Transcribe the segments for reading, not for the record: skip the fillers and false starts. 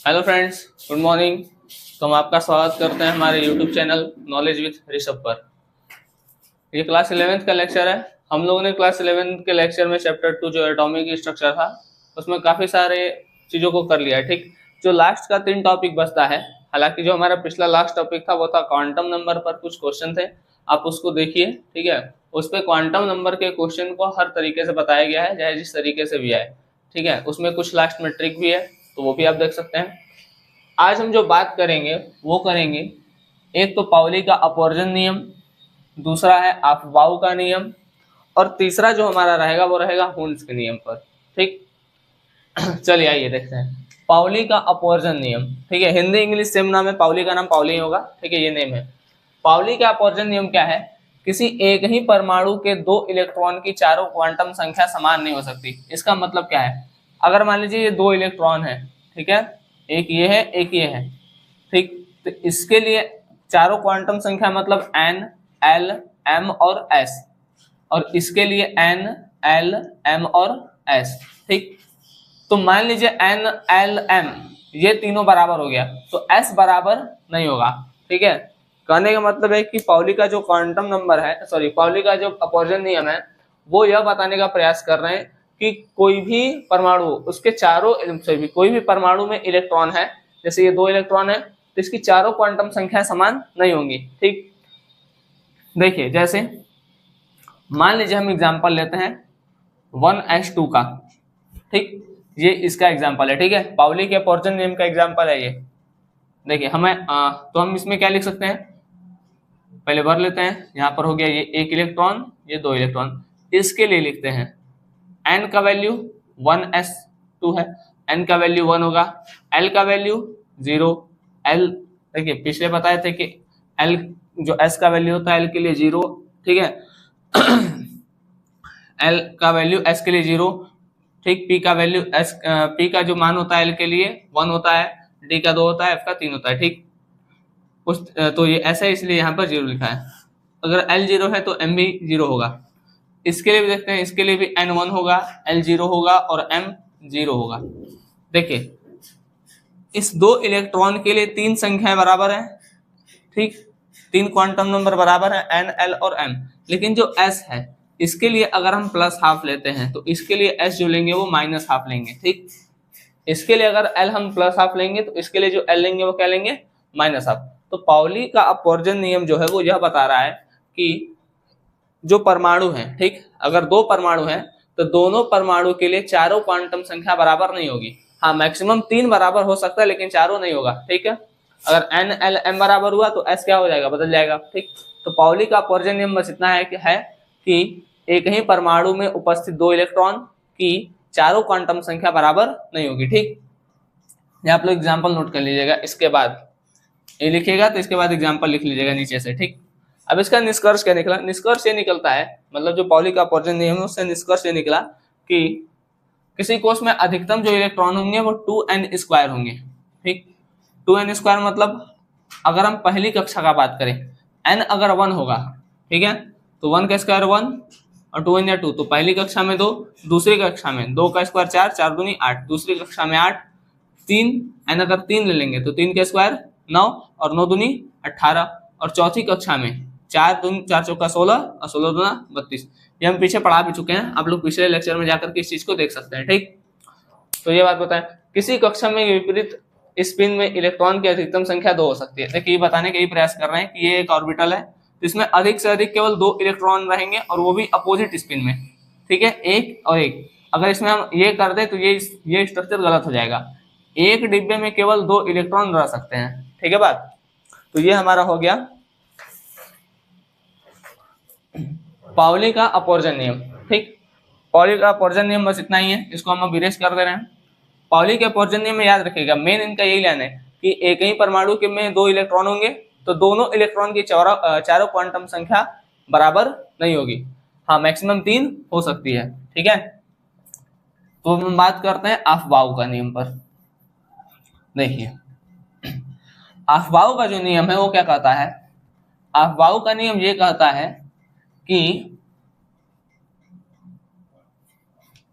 Hello friends, good morning. तो हम आपका स्वागत करते हैं हमारे YouTube channel knowledge with Rishabh पर। ये क्लास 11th का लेक्चर है। हम लोगों ने क्लास 11th के लेक्चर में चैप्टर 2 जो एटॉमिक स्ट्रक्चर था उसमें काफ़ी सारे चीज़ों को कर लिया है। ठीक, जो लास्ट का 3 टॉपिक बचता है। हालांकि जो हमारा पिछला लास्ट टॉपिक था वो था क्वांटम नंबर पर कुछ क्वेश्चन थे, आप उसको देखिए। ठीक है, उस पर क्वांटम नंबर के क्वेश्चन को हर तरीके से बताया गया है, चाहे जिस तरीके से भी आए। ठीक है, उसमें कुछ लास्ट में ट्रिक भी है, तो वो भी आप देख सकते हैं। आज हम जो बात करेंगे वो करेंगे, एक तो पाउली का अपवर्जन नियम, दूसरा है अफबाउ का नियम, और तीसरा जो हमारा रहेगा वो रहेगा हुन्स के नियम पर। ठीक, चलिए आइए देखते हैं पाउली का अपवर्जन नियम। ठीक है, हिंदी इंग्लिश सेम नाम है, पाउली का नाम पाउली होगा। ठीक है, ये नेम है। पाउली का अपवर्जन नियम क्या है? किसी एक ही परमाणु के दो इलेक्ट्रॉन की चारों क्वांटम संख्या समान नहीं हो सकती। इसका मतलब क्या है? अगर मान लीजिए ये दो इलेक्ट्रॉन है, ठीक है, एक ये है एक ये है, ठीक, तो इसके लिए चारों क्वांटम संख्या मतलब n, l, m और s, और इसके लिए n, l, m और s। ठीक, तो मान लीजिए n, l, m ये तीनों बराबर हो गया, तो s बराबर नहीं होगा। ठीक है, कहने का मतलब है कि पाउली का जो क्वांटम नंबर है, सॉरी, पाउली का जो अपवर्जन नियम है वो यह बताने का प्रयास कर रहे हैं कि कोई भी परमाणु, उसके चारों, कोई भी परमाणु में इलेक्ट्रॉन है, जैसे ये दो इलेक्ट्रॉन है, तो इसकी चारों क्वांटम संख्या समान नहीं होंगी। ठीक, देखिए जैसे मान लीजिए हम एग्जांपल लेते हैं 1s2 का। ठीक, ये इसका एग्जांपल है। ठीक है, पाउली के अपवर्जन नियम का एग्जांपल है ये। देखिए तो हम इसमें क्या लिख सकते हैं, पहले भर लेते हैं। यहाँ पर हो गया ये एक इलेक्ट्रॉन, ये दो इलेक्ट्रॉन। इसके लिए लिखते हैं n का वैल्यू 1s2 है, n का वैल्यू 1 होगा, l का वैल्यू 0। l, देखिए पिछले बताए थे कि l जो s का वैल्यू होता है l के लिए 0। ठीक है, l का वैल्यू s के लिए 0। ठीक, p का वैल्यू p का जो मान होता है l के लिए 1 होता है, d का 2 होता है, f का 3 होता है। ठीक, तो ये ऐसा है, इसलिए यहाँ पर 0 लिखा है। अगर l 0 है तो m भी 0 होगा। इसके लिए भी देखते हैं, इसके लिए भी n 1 होगा, l 0 होगा और m 0 होगा। देखिए इस दो इलेक्ट्रॉन के लिए तीन संख्याएं बराबर है। ठीक, तीन क्वांटम नंबर बराबर है, n, l और m। लेकिन जो s है इसके लिए अगर हम प्लस हाफ लेते हैं तो इसके लिए s जो लेंगे वो माइनस हाफ लेंगे। ठीक, इसके लिए अगर l हम प्लस हाफ लेंगे तो इसके लिए जो l लेंगे वो क्या लेंगे, माइनस हाफ। तो पाउली का अपवर्जन नियम जो है वो यह बता रहा है कि जो परमाणु है, ठीक, अगर दो परमाणु है तो दोनों परमाणु के लिए चारों क्वांटम संख्या बराबर नहीं होगी। हाँ, मैक्सिमम 3 बराबर हो सकता है लेकिन चारों नहीं होगा। ठीक है, अगर n, l, m बराबर हुआ तो s क्या हो जाएगा, बदल जाएगा। ठीक, तो पाउली का अपवर्जन नियम बस इतना है कि एक ही परमाणु में उपस्थित दो इलेक्ट्रॉन की चारों क्वांटम संख्या बराबर नहीं होगी। ठीक, ये आप लोग एग्जाम्पल नोट कर लीजिएगा, इसके बाद ये लिखिएगा तो इसके बाद एग्जाम्पल लिख लीजिएगा नीचे से। ठीक, अब इसका निष्कर्ष क्या निकला? निष्कर्ष ये निकलता है, मतलब जो पाउली का अपवर्जन नियम है उससे निष्कर्ष ये निकला कि किसी कोश में अधिकतम जो इलेक्ट्रॉन होंगे वो 2n² होंगे। ठीक, 2n² मतलब अगर हम पहली कक्षा का बात करें, n अगर 1 होगा, ठीक है, तो 1 का स्क्वायर 1 और 2n या 2, तो पहली कक्षा में 2, दूसरी कक्षा में 2 का स्क्वायर 4, 4 दूनी 8, दूसरी कक्षा में 8, 3, n अगर 3 ले लेंगे तो 3 का स्क्वायर 9 और 9 दूनी 18, और चौथी कक्षा में 4 चौका 16 और 16 दूना 32। ये हम पीछे पढ़ा भी चुके हैं, आप लोग पिछले लेक्चर में जाकर के इस चीज को देख सकते हैं। ठीक, तो ये बात बताएं, किसी कक्षा में विपरीत स्पिन में इलेक्ट्रॉन की अधिकतम संख्या 2 हो सकती है। देखिए, ये बताने का ही प्रयास कर रहे हैं कि ये एक ऑर्बिटल है, तो इसमें अधिक से अधिक केवल 2 इलेक्ट्रॉन रहेंगे और वो भी अपोजिट स्पिन में। ठीक है, एक और एक। अगर इसमें हम ये कर दे तो ये स्ट्रक्चर गलत हो जाएगा। एक डिब्बे में केवल 2 इलेक्ट्रॉन रह सकते हैं। ठीक है बात, तो ये हमारा हो गया पाउली का अपवर्जन नियम। ठीक, पाउली का अपवर्जन नियम बस इतना ही है, इसको हम अब इरेज कर दे रहे हैं। पाउली के अपवर्जन नियम में याद रखिएगा, मेन इनका यही लाइन है कि एक ही परमाणु के में 2 इलेक्ट्रॉन होंगे तो दोनों इलेक्ट्रॉन की चारों क्वांटम संख्या बराबर नहीं होगी। हाँ, मैक्सिमम 3 हो सकती है। ठीक है, तो हम बात करते हैं अफबाउ का नियम पर। देखिए अफबाउ का जो नियम है वो क्या कहता है? अफबाउ का नियम ये कहता है कि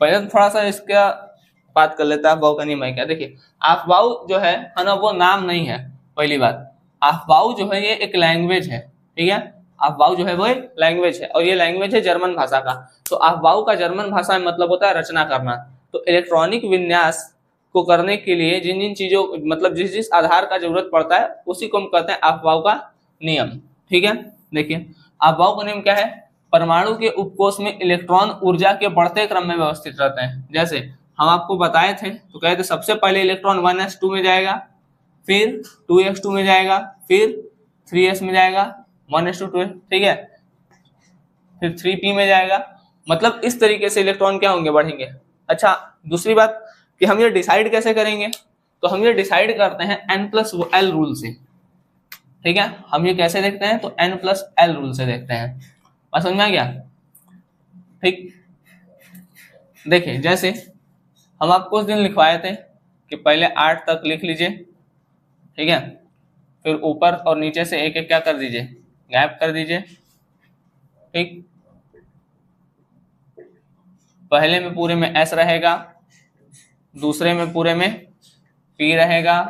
पहले तो थोड़ा सा इसका बात कर लेते हैं अफबाऊ का नियम है क्या। देखिए अफबाऊ जो है ना, वो नाम नहीं है। पहली बात, अफबाऊ जो है ये एक लैंग्वेज है, ठीक है। अफबाऊ जो है वो एक लैंग्वेज है, और ये लैंग्वेज है जर्मन भाषा का। तो अफबाऊ का जर्मन भाषा में मतलब होता है रचना करना। तो इलेक्ट्रॉनिक विन्यास को करने के लिए जिन जिन चीजों, मतलब जिस जिस आधार का जरूरत पड़ता है, उसी को हम कहते हैं अफबाऊ का नियम, ठीक है। देखिए अफबाऊ का नियम क्या है, परमाणु के उपकोष में इलेक्ट्रॉन ऊर्जा के बढ़ते क्रम में व्यवस्थित रहते हैं। जैसे हम आपको बताए थे, तो कहे थे सबसे पहले इलेक्ट्रॉन 1s2 में जाएगा, फिर 2s2 में जाएगा, फिर 3s में जाएगा, 1s2 2s, ठीक है, फिर 3p में जाएगा। मतलब इस तरीके से इलेक्ट्रॉन क्या होंगे, बढ़ेंगे। अच्छा दूसरी बात कि हम ये डिसाइड कैसे करेंगे, तो हम ये डिसाइड करते हैं n+l रूल से, ठीक है। हम ये कैसे देखते हैं, तो n+l रूल से देखते हैं। बात समझ में आ गया, ठीक। देखिए जैसे हम आपको उस दिन लिखवाए थे कि पहले 8 तक लिख लीजिए, ठीक है, फिर ऊपर और नीचे से एक एक क्या कर दीजिए, गैप कर दीजिए, ठीक। पहले में पूरे में s रहेगा, दूसरे में पूरे में p रहेगा,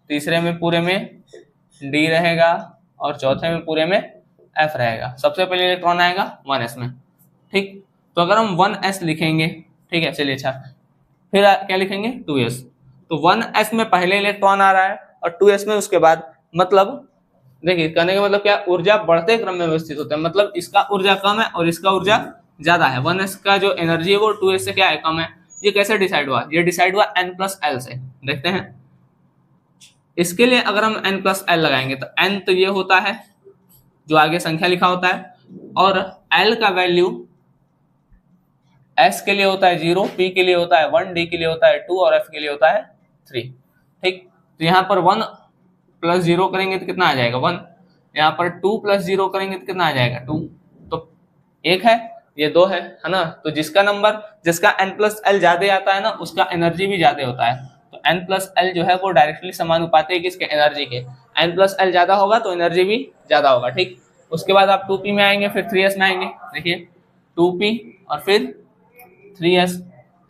तीसरे में पूरे में d रहेगा, और चौथे में पूरे में f रहेगा। सबसे पहले इलेक्ट्रॉन आएगा 1s में, ठीक। तो अगर हम 1s लिखेंगे, ठीक है, चलिए अच्छा, फिर क्या लिखेंगे 2s। तो 1s में पहले इलेक्ट्रॉन आ रहा है और 2s में उसके बाद। मतलब देखिए कहने का मतलब क्या, ऊर्जा बढ़ते क्रम में व्यवस्थित होता है। मतलब इसका ऊर्जा कम है और इसका ऊर्जा ज्यादा है। 1s का जो एनर्जी है वो 2s से क्या है, कम है। ये कैसे डिसाइड हुआ, ये डिसाइड हुआ n+l से। देखते हैं इसके लिए अगर हम n+l लगाएंगे तो n तो ये होता है जो आगे संख्या लिखा होता है, और l का वैल्यू s के लिए होता है 0, p के लिए होता है 1, d के लिए होता है 2 और f के लिए होता है 3, ठीक। तो यहाँ पर 1 + 0 करेंगे तो कितना आ जाएगा 1, यहाँ पर 2 + 0 करेंगे तो कितना आ जाएगा 2। तो 1 है, ये 2 है ना। तो जिसका नंबर, जिसका n+l ज्यादा आता है ना, उसका एनर्जी भी ज्यादा होता है। तो n+l जो है वो डायरेक्टली समानुपाती है किसके, एनर्जी के। n+l ज्यादा होगा तो एनर्जी भी ज्यादा होगा, ठीक। उसके बाद आप 2p में आएंगे, फिर 3s में आएंगे। देखिए 2p और फिर 3s।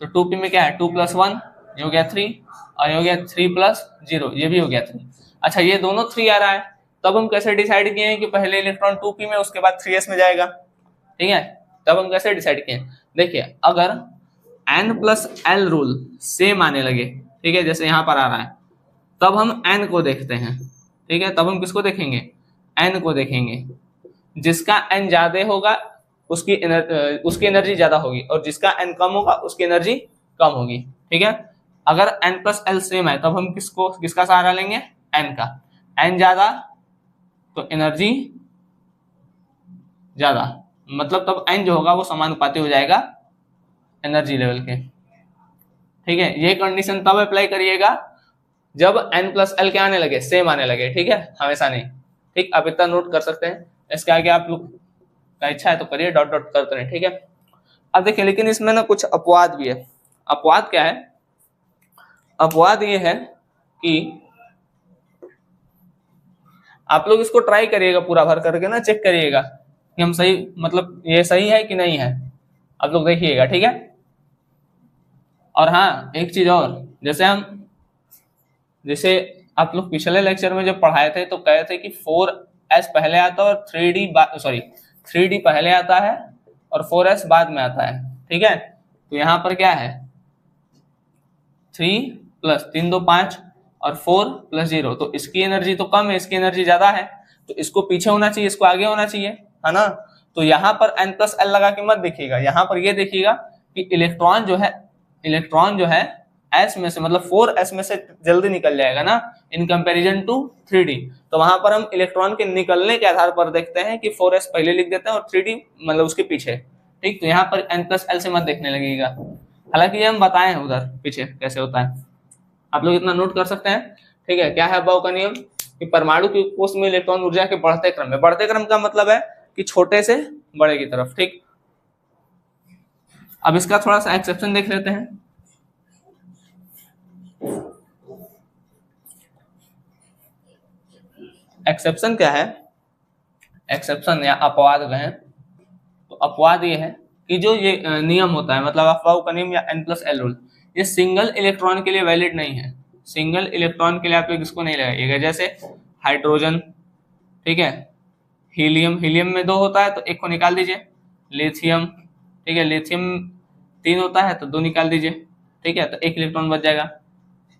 तो 2p में क्या है 2 + 1, ये हो गया 3, और ये हो गया 3 + 0, ये भी हो गया 3। अच्छा ये दोनों 3 आ रहा है, तब हम कैसे डिसाइड किए हैं कि पहले इलेक्ट्रॉन 2p में उसके बाद 3s में जाएगा, ठीक है। तब हम कैसे डिसाइड किए, देखिए अगर n+l रूल सेम आने लगे, ठीक है, जैसे यहाँ पर आ रहा है, तब हम n को देखते हैं, ठीक है। तब हम किसको देखेंगे, n को देखेंगे। जिसका n ज्यादा होगा उसकी एनर्जी ज्यादा होगी, और जिसका n कम होगा उसकी एनर्जी कम होगी, ठीक है। अगर n+l सेम है तब हम किसका सहारा लेंगे, n का। n ज्यादा तो एनर्जी ज्यादा, मतलब तब n जो होगा वो समानुपाती हो जाएगा एनर्जी लेवल के, ठीक है। ये कंडीशन तब अप्लाई करिएगा जब n+l क्या आने लगे, सेम आने लगे, ठीक है, हमेशा नहीं, ठीक। आप इतना नोट कर सकते हैं। इसके आगे आप लोग का इच्छा है तो करिए, डॉट डॉट करते रहे, ठीक है। अब देखिए लेकिन इसमें ना कुछ अपवाद भी है। अपवाद क्या है, अपवाद ये है कि आप लोग इसको ट्राई करिएगा पूरा भर करके ना, चेक करिएगा कि हम सही, मतलब ये सही है कि नहीं है, आप लोग देखिएगा, ठीक है। और हाँ एक चीज और, जैसे आप लोग पिछले लेक्चर में जब पढ़ाए थे तो कहे थे कि 4s पहले आता है और 3d पहले आता है और 4s बाद में आता है, ठीक है। तो यहाँ पर क्या है 3 + 3 2 5 और 4 + 0, तो इसकी एनर्जी तो कम है, इसकी एनर्जी ज्यादा है, तो इसको पीछे होना चाहिए, इसको आगे होना चाहिए, है ना। तो यहाँ पर n+l लगा के मत देखिएगा, यहाँ पर ये देखिएगा कि इलेक्ट्रॉन जो है s में से, मतलब 4s में से जल्दी निकल जाएगा ना, इन कंपैरिजन टू 3d। तो वहां पर हम इलेक्ट्रॉन के निकलने के आधार पर देखते हैं कि 4s पहले लिख देते हैं और 3d मतलब उसके पीछे, ठीक। तो यहाँ पर n+l से मत देखने लगेगा, हालांकि ये हम बताए हैं उधर पीछे कैसे होता है, आप लोग इतना नोट कर सकते हैं, ठीक है। क्या है अबव का नियम कि परमाणु के कोष में इलेक्ट्रॉन ऊर्जा के बढ़ते क्रम में, बढ़ते क्रम का मतलब है कि छोटे से बड़े की तरफ, ठीक। अब इसका थोड़ा सा एक्सेप्शन देख लेते हैं। एक्सेप्शन क्या है, एक्सेप्शन या अपवाद कहें तो अपवाद ये है कि जो ये नियम होता है, मतलब अफवाह का नियम या n+l रूल, ये सिंगल इलेक्ट्रॉन के लिए वैलिड नहीं है। सिंगल इलेक्ट्रॉन के लिए आप लोग इसको नहीं लगाइएगा। जैसे हाइड्रोजन, ठीक है, हीलियम, हीलियम में 2 होता है तो 1 को निकाल दीजिए। लिथियम, ठीक है, लिथियम 3 होता है तो 2 निकाल दीजिए, ठीक है, तो 1 इलेक्ट्रॉन बच जाएगा।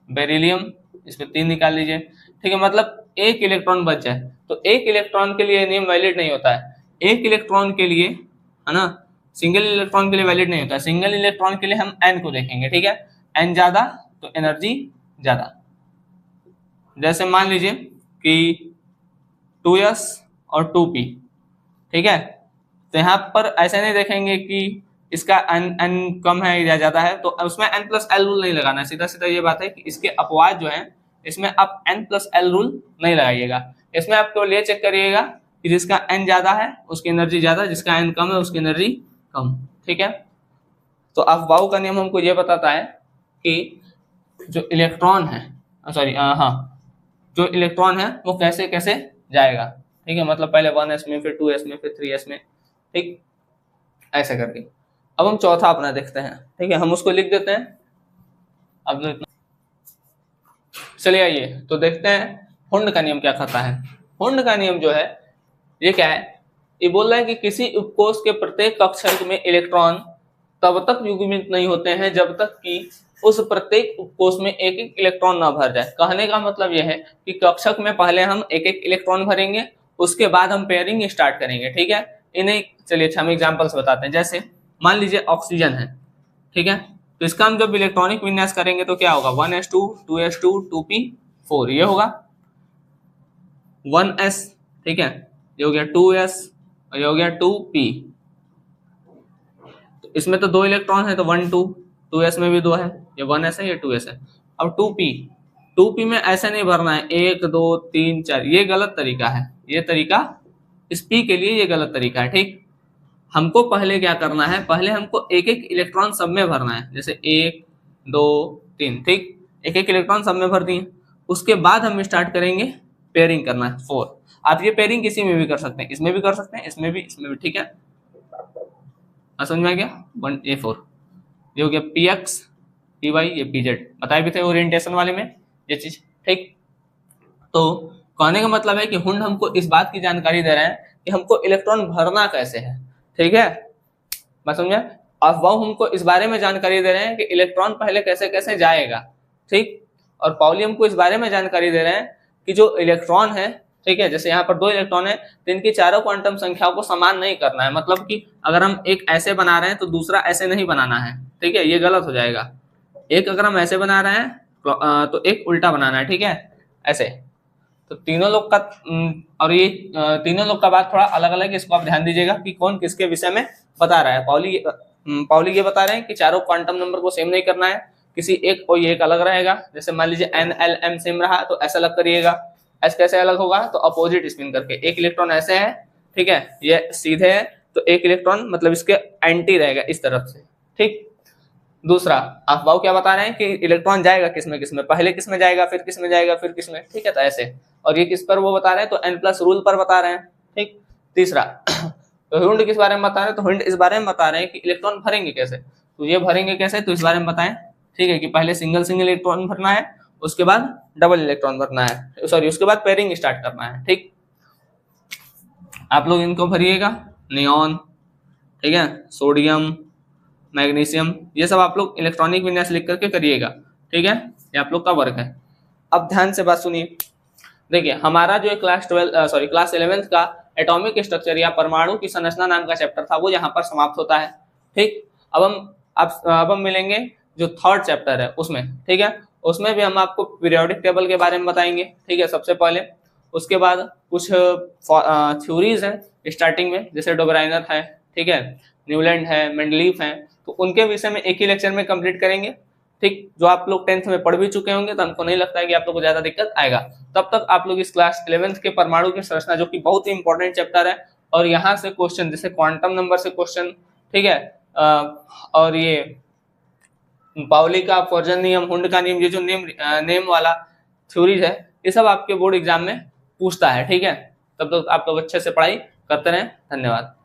बेरिलियम, इसमें 3 निकाल लीजिए, ठीक है, मतलब 1 इलेक्ट्रॉन बच जाए। तो 1 इलेक्ट्रॉन के लिए नियम वैलिड नहीं होता है। 1 इलेक्ट्रॉन के लिए, है ना, सिंगल इलेक्ट्रॉन के लिए वैलिड नहीं होता है। सिंगल इलेक्ट्रॉन के लिए हम n को देखेंगे, ठीक है, n ज्यादा तो एनर्जी ज्यादा। जैसे मान लीजिए कि 2s और 2p, ठीक है, तो यहाँ पर ऐसे नहीं देखेंगे कि इसका n कम है या ज्यादा है, तो उसमें n प्लस एल रूल नहीं लगाना है। सीधा सीधा ये बात है कि इसके अपवाद जो है इसमें आप n प्लस एल रूल नहीं लगाइएगा। इसमें आप केवल ये चेक करिएगा कि जिसका n ज्यादा है उसकी एनर्जी ज्यादा, जिसका n कम है उसकी एनर्जी कम, ठीक है। तो अफवाह का नियम हमको ये बताता है कि जो इलेक्ट्रॉन है, सॉरी जो इलेक्ट्रॉन है वो कैसे कैसे जाएगा, ठीक है, मतलब पहले 1s में, फिर 2s में, फिर 3s में, ठीक, ऐसे करके। अब हम चौथा अपना देखते हैं, ठीक है, हम उसको लिख देते हैं। अब चलिए आइए तो देखते हैं हुंड का नियम क्या कहता है। हुंड का नियम जो है ये क्या है, ये बोल रहा है कि किसी उपकोष के प्रत्येक कक्षक में इलेक्ट्रॉन तब तक युग्मित नहीं होते हैं जब तक कि उस प्रत्येक उपकोष में एक एक इलेक्ट्रॉन ना भर जाए। कहने का मतलब यह है कि कक्षक में पहले हम एक एक इलेक्ट्रॉन भरेंगे, उसके बाद हम पेयरिंग स्टार्ट करेंगे, ठीक है। इन्हें चलिए हम एग्जांपल्स बताते हैं। जैसे मान लीजिए ऑक्सीजन है, ठीक है, तो इसका हम जब इलेक्ट्रॉनिक विन्यास करेंगे तो क्या होगा, 1s2 2s2 2p4 ये होगा 1s, ठीक है, ये हो गया 2s और ये हो गया 2p। तो इसमें तो 2 इलेक्ट्रॉन है तो 1 2, 2s में भी 2 है, ये 1s है ये 2s है। अब 2p में ऐसे नहीं भरना है 1 2 3 4, ये गलत तरीका है। ये तरीका इस p के लिए ये गलत तरीका है, ठीक। हमको पहले क्या करना है, पहले हमको एक एक इलेक्ट्रॉन सब में भरना है। जैसे 1 2 3, ठीक, एक एक इलेक्ट्रॉन सब में भर दिए। उसके बाद हम स्टार्ट करेंगे पेयरिंग करना है 4। आप ये पेयरिंग किसी में भी कर सकते हैं, इसमें भी कर सकते हैं, इसमें भी, ठीक है, समझ में आ गया। 1 ये 4 ये हो गया px py, ये pz बताए भी थे ओरिएंटेशन वाले में ये चीज, ठीक। तो कहने का मतलब है कि हुंड हमको इस बात की जानकारी दे रहे हैं कि हमको इलेक्ट्रॉन भरना कैसे है, ठीक है, बात समझे। अफवाह हमको इस बारे में जानकारी दे रहे हैं कि इलेक्ट्रॉन पहले कैसे कैसे जाएगा, ठीक। और पाउली हमको इस बारे में जानकारी दे रहे हैं कि जो इलेक्ट्रॉन है, ठीक है, जैसे यहाँ पर 2 इलेक्ट्रॉन है तो इनकी चारों क्वांटम संख्याओं को समान नहीं करना है। मतलब कि अगर हम एक ऐसे बना रहे हैं तो दूसरा ऐसे नहीं बनाना है, ठीक है, ये गलत हो जाएगा। एक अगर हम ऐसे बना रहे हैं तो एक उल्टा बनाना है, ठीक है, ऐसे। तो तीनों लोग का और ये तीनों लोग का बात थोड़ा अलग अलग है, इसको आप ध्यान दीजिएगा कि कौन किसके विषय में बता रहा है। पाउली ये बता रहे हैं कि चारों क्वांटम नंबर को सेम नहीं करना है, किसी एक कोई एक अलग रहेगा। जैसे मान लीजिए NLM सेम रहा तो ऐसा अलग करिएगा। ऐसे कैसे अलग होगा, तो अपोजिट स्पिन करके। एक इलेक्ट्रॉन ऐसे है, ठीक है, ये सीधे है, तो एक इलेक्ट्रॉन मतलब इसके एंटी रहेगा इस तरफ से, ठीक। दूसरा अफवाह क्या बता रहे हैं कि इलेक्ट्रॉन जाएगा किसमें किसमें, पहले किसमें जाएगा, फिर किसमें जाएगा, फिर किसमें, ठीक है, तो ऐसे। और ये किस पर वो बता रहे हैं, तो n+ रूल पर बता रहे हैं, ठीक। तीसरा तो हुंड किस बारे में बता रहे हैं, तो हुंड इस बारे में बता रहे हैं कि इलेक्ट्रॉन भरेंगे कैसे। तो ये भरेंगे कैसे, तो इस बारे में बताएं, ठीक है, कि पहले सिंगल इलेक्ट्रॉन भरना है, उसके बाद डबल इलेक्ट्रॉन भरना है, सॉरी उसके बाद पेयरिंग स्टार्ट करना है, ठीक। आप लोग इनको भरिएगा, नियॉन, ठीक है, सोडियम, मैग्नीशियम, ये सब आप लोग इलेक्ट्रॉनिक विन्यास लिख करके करिएगा, ठीक है, ये आप लोग का वर्क है। अब ध्यान से बात सुनिए, देखिए हमारा जो क्लास 11th का एटॉमिक स्ट्रक्चर या परमाणु की संरचना नाम का चैप्टर था वो यहाँ पर समाप्त होता है, ठीक। अब हम मिलेंगे जो 3rd चैप्टर है उसमें, ठीक है, उसमें भी हम आपको पीरियोडिक टेबल के बारे में बताएंगे, ठीक है, सबसे पहले। उसके बाद कुछ थ्योरीज हैं स्टार्टिंग में, जैसे डोबराइनर है, ठीक है, न्यूलैंड है, मेंडलीफ है, तो उनके विषय में एक ही लेक्चर में कंप्लीट करेंगे, ठीक, जो आप लोग 10th में पढ़ भी चुके होंगे, तो हमको नहीं लगता है कि आप लोग को ज्यादा दिक्कत आएगा। तब तक आप लोग इस क्लास 11th के परमाणु की संरचना, जो कि बहुत ही इंपॉर्टेंट चैप्टर है, और यहाँ से क्वेश्चन जैसे क्वांटम नंबर से क्वेश्चन, ठीक है, और ये पाउली का अपवर्जन नियम, हुंड का नियम, ये जो नेम वाला थ्योरीज है, ये सब आपके बोर्ड एग्जाम में पूछता है, ठीक है। तब तक आप लोग अच्छे से पढ़ाई करते रहें, धन्यवाद।